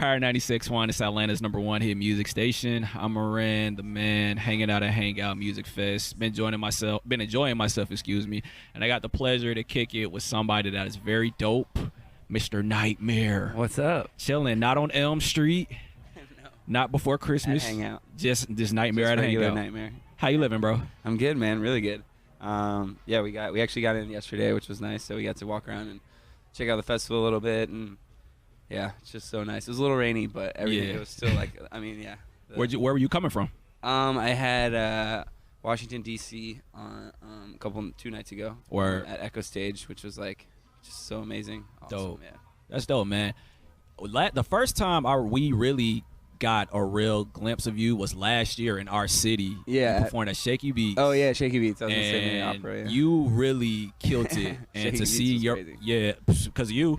Power 96.1, it's Atlanta's #1 hit music station. I'm Moran Tha Man, hanging out at Hangout Music Fest. Been enjoying myself, excuse me. And I got the pleasure to kick it with somebody that is very dope, Mr. Nightmare. What's up? Chilling, not on Elm Street, No. not before Christmas. At Hangout. Just Nightmare Just at regular Hangout. Nightmare. How you living, bro? I'm good, man. Really good. Yeah, we actually got in yesterday, which was nice. So we got to walk around and check out the festival a little bit, and yeah, it's just so nice. It was a little rainy, but everything it was still like, I mean, yeah. Where were you coming from? I had Washington D.C. on 2 nights ago. Or at Echo Stage, which was like just so amazing. Awesome, dope. Yeah. That's dope, man. The first time we really got a real glimpse of you was last year in our city. Yeah. You performed at Shaky Beats. Oh yeah, Shaky Beats. I was gonna say in the And opera. Yeah. you really killed it. And Shaky to Beats see was your crazy. because of you.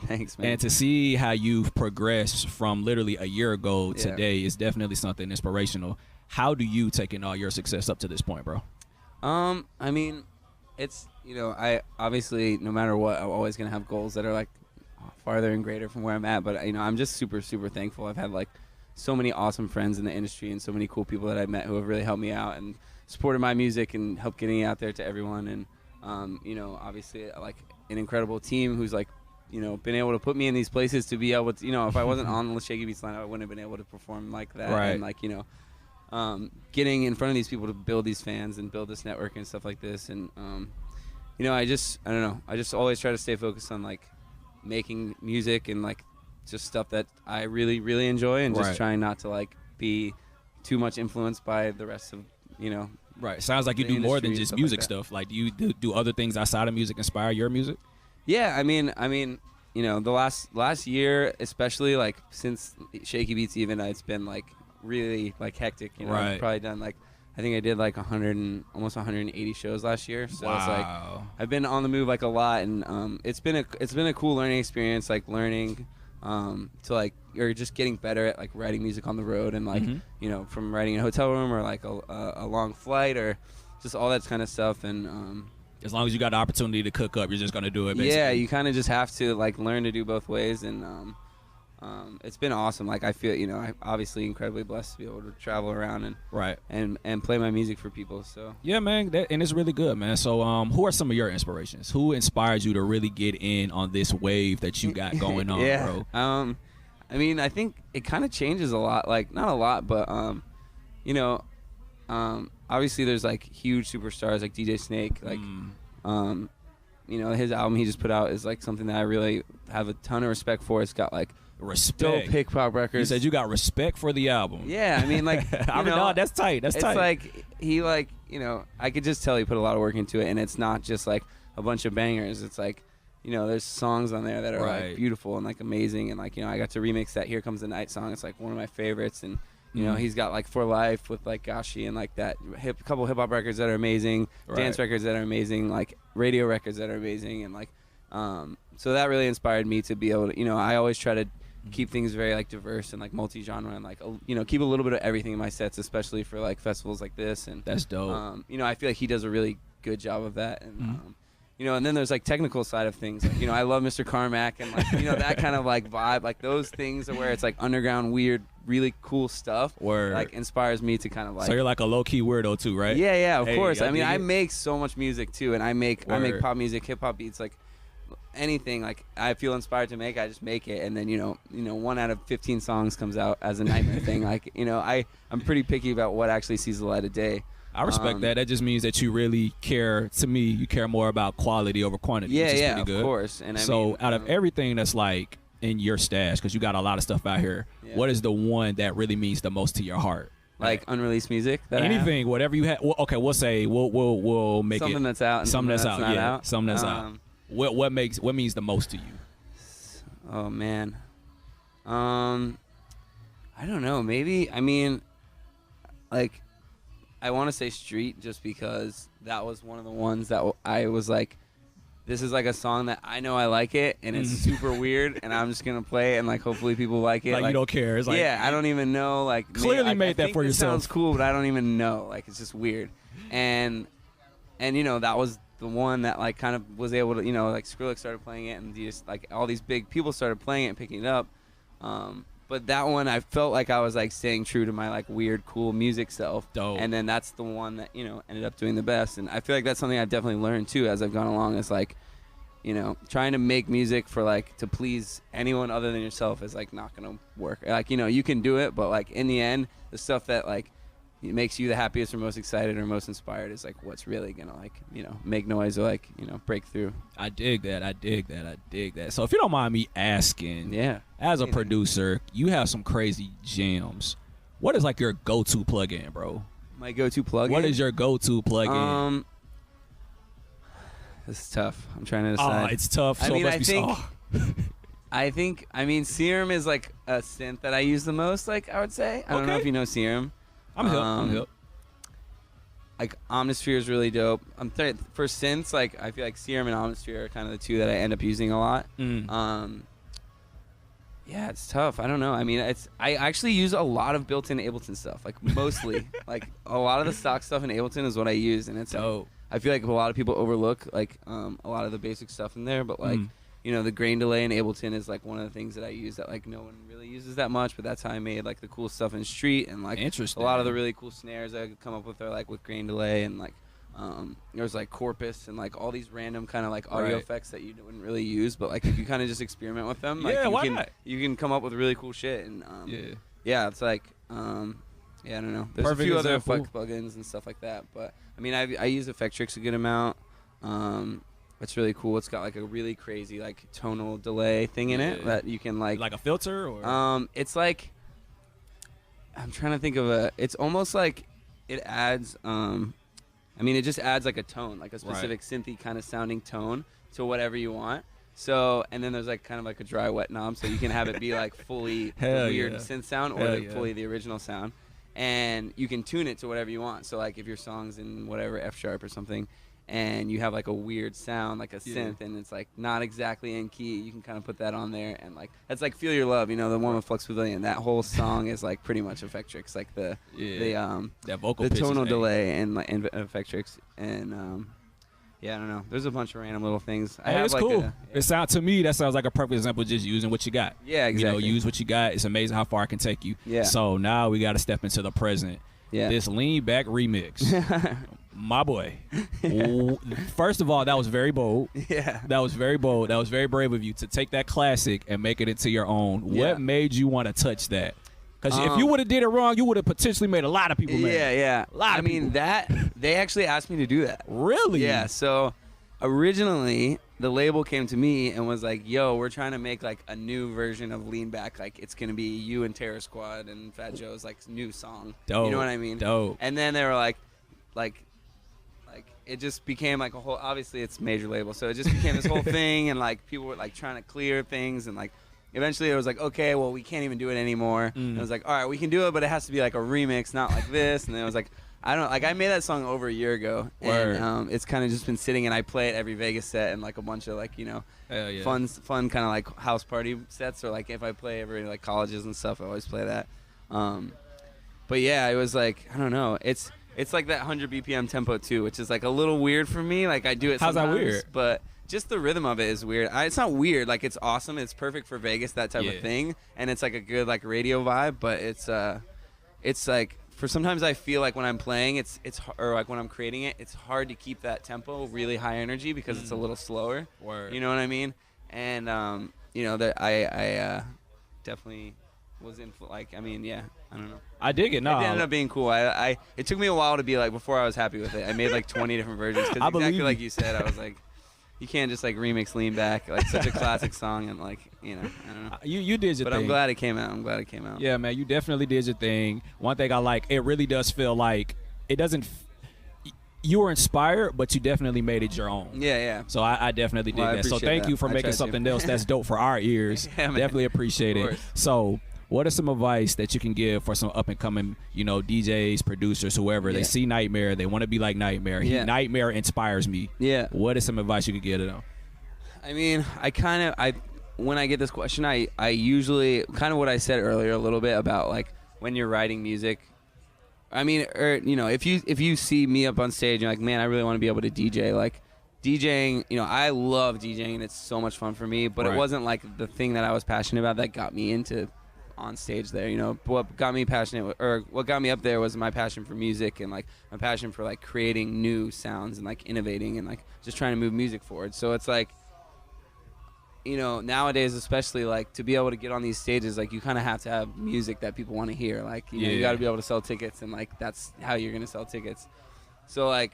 Thanks, man. And to see how you've progressed from literally a year ago Yeah. today is definitely something inspirational. How do you take in all your success up to this point, bro? I mean, it's, I obviously, no matter what, I'm always gonna have goals that are like farther and greater from where I'm at. But I'm just super, super thankful. I've had like so many awesome friends in the industry and so many cool people that I've met who have really helped me out and supported my music and helped getting it out there to everyone. And obviously like an incredible team who's like, been able to put me in these places to be able to, if I wasn't on the Shaky Beats line, I wouldn't have been able to perform like that. Right. And like, getting in front of these people to build these fans and build this network and stuff like this. And, I don't know. I just always try to stay focused on like making music and like just stuff that I really, really enjoy, and just Right. trying not to like be too much influenced by the rest of, Right. Sounds like you the do more than industry and just stuff music like that. stuff. Like, do you do other things outside of music inspire your music? Yeah, I mean, the last year, especially like since Shaky Beats even, it's been like really like hectic. Right. I've probably done like, I think I did like almost 180 shows last year. So it's like I've been on the move like a lot, and it's been a cool learning experience, like learning to like, or just getting better at like writing music on the road, and like from writing in a hotel room or like a long flight or just all that kind of stuff. And As long as you got the opportunity to cook up, you're just gonna do it. Basically. yeah, you kind of just have to like learn to do both ways. And it's been awesome. Like I feel, I'm obviously incredibly blessed to be able to travel around and Right. and play my music for people. So Yeah, man, and it's really good, man. So, who are some of your inspirations? Who inspired you to really get in on this wave that you got going on, yeah. bro? I mean, I think it kind of changes a lot. Like not a lot, but obviously there's like huge superstars like DJ Snake. Like his album he just put out is like something that I really have a ton of respect for. It's got like dope Respect. hip hop You records. said you got respect for the album. Yeah, I mean, like, I mean, no, that's tight. That's it's tight. like he like, I could just tell he put a lot of work into it, and it's not just like a bunch of bangers. It's like, there's songs on there that are Right. like beautiful and like amazing, and like, I got to remix that "Here Comes the Night" song. It's like one of my favorites, and he's got like "For Life" with like Gashi and like that couple hip hop records that are amazing, dance Right. records that are amazing, like radio records that are amazing, and like, so that really inspired me to be able to, I always try to keep things very like diverse and like multi-genre, and like keep a little bit of everything in my sets, especially for like festivals like this. And That's dope. I feel like he does a really good job of that. And and then there's like technical side of things, like, I love Mr. Carmack and like that kind of like vibe, like those things are where it's like underground weird really cool stuff. Word. Like inspires me to kind of like, So you're like a low-key weirdo too, right? yeah, of Hey, course. I mean, dig I it. make so much music too, and I make Word. pop music, hip hop beats, like anything like I feel inspired to make, I just make it. And then 1 out of 15 songs comes out as a Nightmare thing. Like I'm pretty picky about what actually sees the light of day. I respect that. That just means that you really care. To me, you care more about quality over quantity. Yeah, which is yeah, pretty of good. course. And Out of everything that's like in your stash, because you got a lot of stuff out here, Yeah. what is the one that really means the most to your heart? like unreleased music, that I have? Anything, whatever you have. Well, okay, we'll say we'll make Something it that's out and something that's out. not Yeah, out. something that's out. What means the most to you? Oh man, I don't know. Maybe, I mean, like, I want to say Street just because that was one of the ones that I was like, this is like a song that I know I like it, and it's super weird, and I'm just gonna play it, and like hopefully people like it. Like you don't care. It's like, yeah, I don't even know. Like Clearly I made that think for this yourself. Sounds cool, but I don't even know. Like it's just weird, and you know that was the one that like kind of was able to, you know, like Skrillex started playing it, and just like all these big people started playing it and picking it up. But that one, I felt like I was like staying true to my like weird, cool music self. Dope. And then that's the one that, you know, ended up doing the best. And I feel like that's something I've definitely learned too as I've gone along. Is like, you know, trying to make music for like to please anyone other than yourself is like not gonna work. Like, you know, you can do it, but like in the end, the stuff that like it makes you the happiest or most excited or most inspired is like what's really gonna like, you know, make noise or like, you know, break through. I dig that. I dig that. I dig that. So if you don't mind me asking, as a producer, you have some crazy jams. What is like your go-to plugin, bro? My go-to plugin? What is your go-to plugin? This is tough. I'm trying to decide. Oh, it's tough. So I think Serum is like a synth that I use the most, like I would say. I don't know if you know Serum. I'm hip. Like Omnisphere is really dope. For synths, like I feel like Serum and Omnisphere are kind of the two that I end up using a lot. Yeah, it's tough. I don't know. I mean, I actually use a lot of built-in Ableton stuff, like mostly. Like a lot of the stock stuff in Ableton is what I use, and it's dope. I feel like a lot of people overlook like a lot of the basic stuff in there, but like you know, the grain delay in Ableton is like one of the things that I use that like no one really uses that much, but that's how I made like the cool stuff in Street, and like a lot of the really cool snares I could come up with are like with grain delay, and like there's like Corpus and like all these random kind of like audio effects that you wouldn't really use, but like if you kind of just experiment with them, like you can come up with really cool shit. And it's like I don't know. There's a few other effect plugins and stuff like that, but I mean I use Effectrix a good amount. It's really cool. It's got like a really crazy like tonal delay thing in it that you can like a filter, or it's like, I'm trying to think of it's almost like it adds I mean it just adds like a tone, like a specific synthy kind of sounding tone to whatever you want. So, and then there's like kind of like a dry wet knob, so you can have it be like fully the weird synth sound or like fully the original sound, and you can tune it to whatever you want. So like if your song's in whatever F sharp or something, and you have like a weird sound, like a synth, and it's like not exactly in key, you can kind of put that on there, and like that's like Feel Your Love, you know, the one with Flux Pavilion. That whole song is like pretty much Effectrix, like the that vocal the tonal delay and like Effectrix, and I don't know. There's a bunch of random little things. It's like cool. It sounds to me that sounds like a perfect example of just using what you got. Yeah, exactly. You know, use what you got. It's amazing how far it can take you. Yeah. So now we got to step into the present. Yeah. This Lean Back remix. My boy. First of all, that was very bold. Yeah. That was very bold. That was very brave of you to take that classic and make it into your own. Yeah. What made you want to touch that? Because if you would have did it wrong, you would have potentially made a lot of people mad. Yeah. A lot of people. that they actually asked me to do that. Really? Yeah. So originally the label came to me and was like, "Yo, we're trying to make like a new version of Lean Back. Like it's gonna be you and Terror Squad and Fat Joe's like new song. Dope. You know what I mean? Dope. And then they were like it just became like a whole. Obviously, it's a major label, so it just became this whole thing, and like people were like trying to clear things, and like eventually it was like, okay, well we can't even do it anymore. And it was like, all right, we can do it, but it has to be like a remix, not like this. And then it was like, I don't like I made that song over a year ago, and it's kind of just been sitting, and I play it every Vegas set and like a bunch of like fun kind of like house party sets, or like if I play every like colleges and stuff, I always play that. But yeah, it was like I don't know, it's like that 100 BPM tempo too, which is like a little weird for me. Like I do it sometimes. How's that weird? But just the rhythm of it is weird. It's not weird. Like it's awesome. It's perfect for Vegas, that type of thing, and it's like a good like radio vibe. But it's like for sometimes I feel like when I'm playing, or like when I'm creating it, it's hard to keep that tempo really high energy because it's a little slower. Word. You know what I mean? And that I definitely was in like I don't know. I dig it. No, it ended up being cool. It took me a while to be like before I was happy with it. I made like 20 different versions because exactly like you said, I was like, you can't just like remix Lean Back, like such a classic song, and like I don't know. You did your thing. But I'm glad it came out. Yeah, man, you definitely did your thing. One thing I like, it really does feel like it doesn't. You were inspired, but you definitely made it your own. Yeah. So I definitely did that. So thank you for making something else that's dope for our ears. Definitely appreciate it. So what are some advice that you can give for some up-and-coming, DJs, producers, whoever? They see Nightmare. They want to be like Nightmare. Nightmare inspires me. Yeah. What is some advice you could give to them? I mean, when I get this question, I usually, kind of what I said earlier a little bit about, like, when you're writing music, I mean, if you see me up on stage and you're like, man, I really want to be able to DJ, like, DJing, you know, I love DJing and it's so much fun for me, but it wasn't like the thing that I was passionate about that got me into on stage there. You know, what got me passionate, or what got me up there, was my passion for music and like my passion for like creating new sounds and like innovating and like just trying to move music forward. So it's like, you know, nowadays especially, like to be able to get on these stages, like you kind of have to have music that people want to hear. Like, you know, you got to be able to sell tickets, and like that's how you're gonna sell tickets. So like,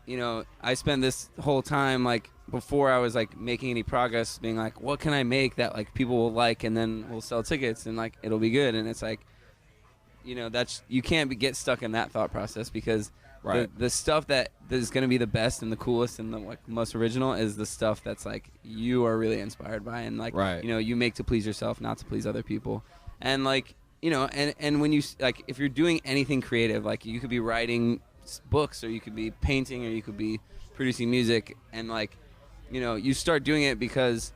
you know, I spent this whole time, like before I was like making any progress, being like, what can I make that like people will like, and then we'll sell tickets and like it'll be good. And it's like, you know, that's, you can't get stuck in that thought process, because the stuff that is going to be the best and the coolest and the like most original is the stuff that's like you are really inspired by, and like you know, you make to please yourself, not to please other people. And like, you know, and when you like, if you're doing anything creative, like you could be writing books, or you could be painting, or you could be producing music, and like, you know, you start doing it because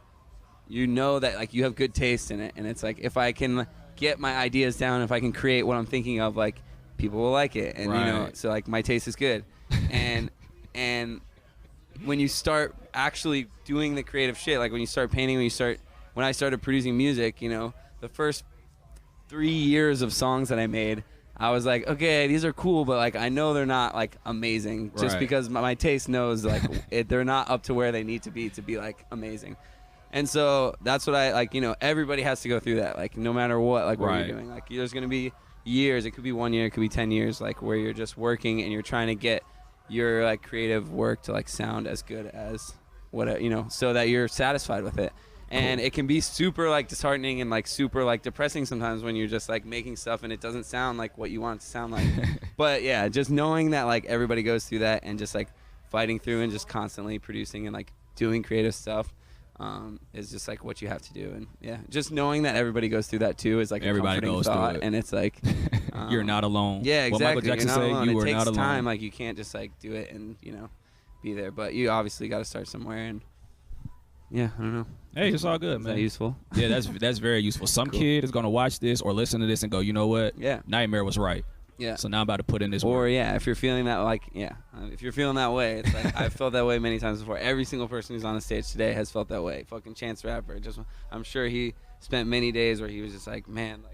you know that like you have good taste in it, and it's like, if I can get my ideas down, if I can create what I'm thinking of, like people will like it, and you know, so like my taste is good. and when you start actually doing the creative shit, like when you start painting, when I started producing music, you know, the first 3 years of songs that I made, I was like, okay, these are cool, but like I know they're not like amazing, just because my taste knows like they're not up to where they need to be like amazing. And so that's what I like, you know, everybody has to go through that, like no matter what, like what you're doing. Like there's going to be years, it could be 1 year, it could be 10 years, like where you're just working and you're trying to get your like creative work to like sound as good as what, you know, so that you're satisfied with it. And it can be super like disheartening and like super like depressing sometimes when you're just like making stuff and it doesn't sound like what you want it to sound like. But yeah, just knowing that like everybody goes through that, and just like fighting through and just constantly producing and like doing creative stuff is just like what you have to do. And yeah, just knowing that everybody goes through that too is like everybody a comforting goes thought, through it. And it's like you're not alone. Yeah, exactly. What Michael Jackson said, you are not alone. It takes time. Like you can't just like do it and, you know, be there. But you obviously got to start somewhere. And yeah, I don't know. Hey, it's all good, man. Is that useful? Yeah, that's very useful. Some kid is gonna watch this or listen to this and go, you know what? Yeah, Nightmare was right. Yeah. So now I'm about to put in this or work. Yeah, if you're feeling that, like, if you're feeling that way, it's like I've felt that way many times before. Every single person who's on the stage today has felt that way. Fucking Chance the Rapper, I'm sure he spent many days where he was just like, man,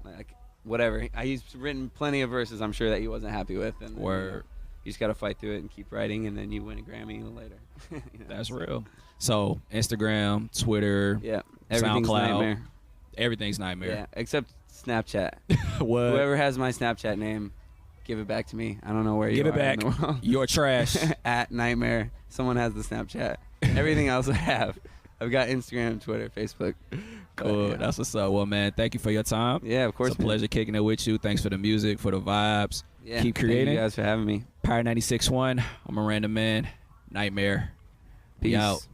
like whatever. He's written plenty of verses, I'm sure, that he wasn't happy with. And Word. You just gotta fight through it and keep writing, and then you win a Grammy later. You know, that's real. So Instagram, Twitter, everything's SoundCloud, Nightmare. Everything's Nightmare. Yeah, except Snapchat. What? Whoever has my Snapchat name, give it back to me. I don't know where you are. Give it back. In the world. You're trash. At Nightmare. Someone has the Snapchat. Everything else I have. I've got Instagram, Twitter, Facebook. Cool. Yeah. That's what's up. Well, man, thank you for your time. Yeah, of course. It's a pleasure kicking it with you. Thanks for the music, for the vibes. Yeah. Keep creating. Thank you guys for having me. Power 96.1. I'm Moran Tha Man. Nightmare. Peace. Be out.